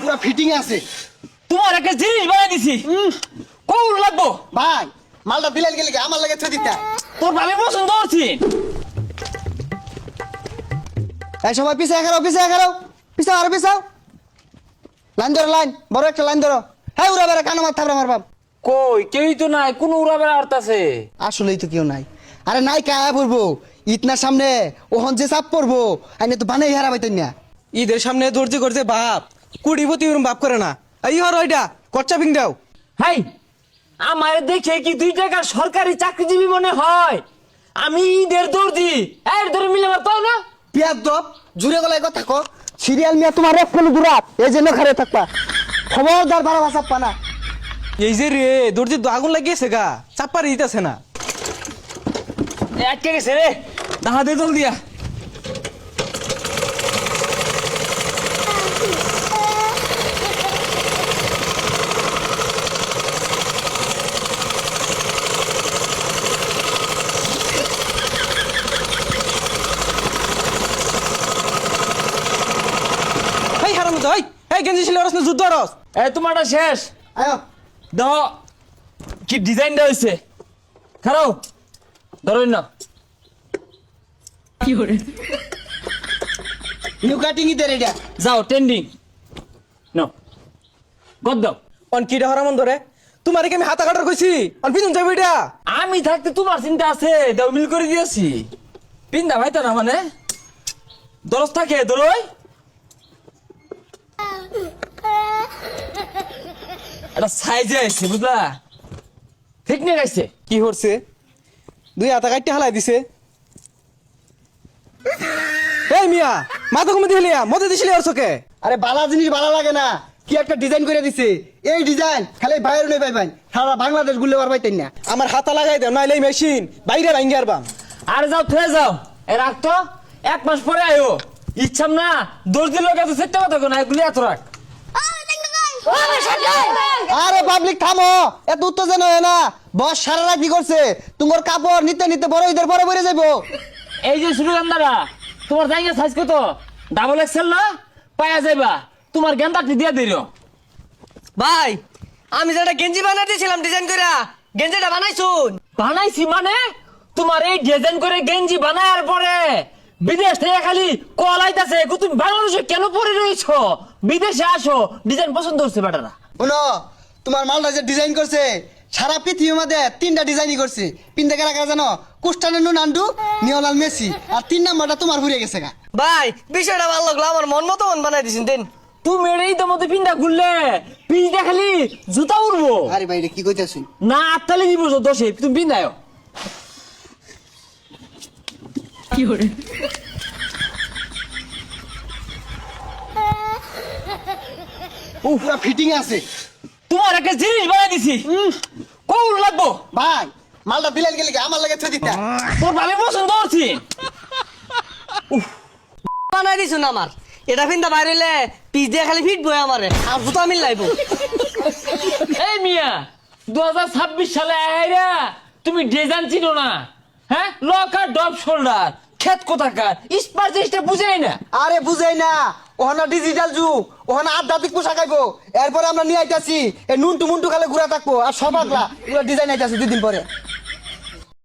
পুরা ফিটিং আছে। তোমার একটা জিনিস বানাই দিছি। কোন লাগবো ভাই মালটা দিলেন গেলে কি আমার লাগে ছুঁয়ে দিতা। তোর ভাবে পছন্দ করছি। এই সবাই পিছিয়ে খারাও, পিছিয়ে খারাও, পিছাও আরো পিছাও। লাইন ধরো, লাইন বড় একটা লাইন ধরো। হ্যাঁ উড়া বেড়া কানো মার থাবড়া মারবাম। কই কেউই তো নাই, কোন উড়া বেড়া আর্তাছে। আসলেই তো কেউ নাই। আরে নাই কায়া পড়বো ইতনার সামনে, ওহন যে চাপ পড়বো আইনে তো বানাই হারা পাইতেন না। ঈদের সামনে দর্জি করছে বাপ, কুড়িপতি ওরম বাপ করে না। এই হর ওইটা কচ্চা পিং দাও। হাই আমার দেখে কি 2 টাকার সরকারি চাকরিজীবী মনে হয়? আমি ঈদের দর্জি, এর ধরে মিলে মারতাও না। পিয়ার দপ জুড়ে গলায় কথা কো। সিরিয়াল নিয়ে তোমার এক কোন দুরাত এই জন্য খারে থাকবা। খবরদার বারো ভাষা পানা। এই যে রে দর্জির আগুন লাগিয়েছে গা, চাপ্পারি দিতেছে না। আটকে গেছে রে, দাহা দে জল দিয়া। এই হারাম তো, এই গেঞ্জি ছিল রস না যুদ্ধ রস। এই তোমারটা শেষ। আয়ো দাও কি ডিজাইনটা হইছে, খারাও ধরুন না। নিউ কাটিং ইদের এটা। যাও ট্রেন্ডিং নো গদ দাও। অন কিটা হরামন ধরে তোমার কি আমি হাতা কাটার কইছি, অন পিছন যাবো এটা। আমি থাকতে তোমার চিন্তা আছে, দাও মিল করে দিয়েছি। পিন্দা ভাইতো না মানে দরজ থাকে দরই। এটা সাইজে আইছে বুঝলা, ঠিক নিয়ে গাইছে। কি করছে 2 হাতা কাটতে হালাই দিছে। এই মিয়া মাথা কমে দিলিয়া মতে দিছিলি ওর চোখে। আরে বালা জিনিস ভালো লাগে না, কি একটা ডিজাইন করে দিছে। এই ডিজাইন খালি বাইরে নেই পাইবেন, সারা বাংলাদেশ গুলে আর পাইতেন না। আমার হাতা লাগাই দেও নাইলে মেশিন বাইরে ভাঙ্গি আরবাম। আর যাও ফেলে যাও, এ রাখতো 1 মাস পরে আয়ো। ইচ্ছাম না দর্জির লোক এত সেটা কথা কোন এগুলি এত রাখ। আরে পাবলিক থামো, এত উত্তেজনা হয় না। বস সারা রাত কি করছে, তোমার কাপড় নিতে নিতে বড় ঈদের পরে পরে যাইবো। এই যে সুরগন্ধারা তোমার জায়গা সাইজ কত? ডাবল এক্সেল না পায়া যাইবা, তোমার গেন্দাটি দিয়ে দিও। ভাই আমি যেটা গেঞ্জি বানাই দিয়েছিলাম ডিজাইন করে, গেঞ্জিটা বানাইছুন। বানাইছি মানে তোমার এই ডিজাইন করে গেঞ্জি বানায়ার পরে বিদেশ থেকে খালি কল আইতাছে, তুমি বাংলাদেশে কেন পরে রয়েছো? বিদেশে আসো, ডিজাইন পছন্দ হচ্ছে বেটারা। শোনো তোমার মালটা যে ডিজাইন করছে সারা পৃথিবীর মধ্যে 3টা ডিজাইনই করছে। পিনতে কারা কারা জানো? কুস্টানো নান্ডু, নিওলাল মেসি, আর 3 নাম্বারটা তোমার ঘুরে গেছে গা। ভাই বিষয়টা ভালো লাগলো, আমার মন মতো মন বানাই দিয়েছেন দিন। তুমি এই তো মতো পিন্দা ঘুরলে পিনটা খালি জুতা উঠবো আরে ভাই রে কি কইতাছুন? না, আটতালি দিব দোষে, তুমি পিন্দাও। কি করে পুরা ফিটিং আছে। তোমার একটা জিনিস বানাই দিছি। কোন লাগবো ভাই মালটা দিলেন গেলে কি আমার লাগে ছুঁয়ে দিতা। তোর ভাবে পছন্দ করছি। বানাই দিছুন আমার, এটা ফিন্দা বাইরে হইলে পিস দিয়ে খালি ফিট বই আমারে, আর জুতা মিল লাইব। এই মিয়া 2026 সালে আইরা তুমি ডিজাইন চিনো না? হ্যাঁ লকার ডপ শোল্ডার খেত কোথাকার স্পার জিনিসটা বুঝাই না। আরে বুঝাই না, ওখানে ডিজিটাল যুগ, ওখানে আধ্যাত্মিক পোশাক আইবো। এরপরে আমরা নিয়ে আইতাছি এই নুনটু মুন্টু খালে ঘুরা থাকবো, আর সব আগলা এগুলো ডিজাইন আইতাছি 2 দিন পরে।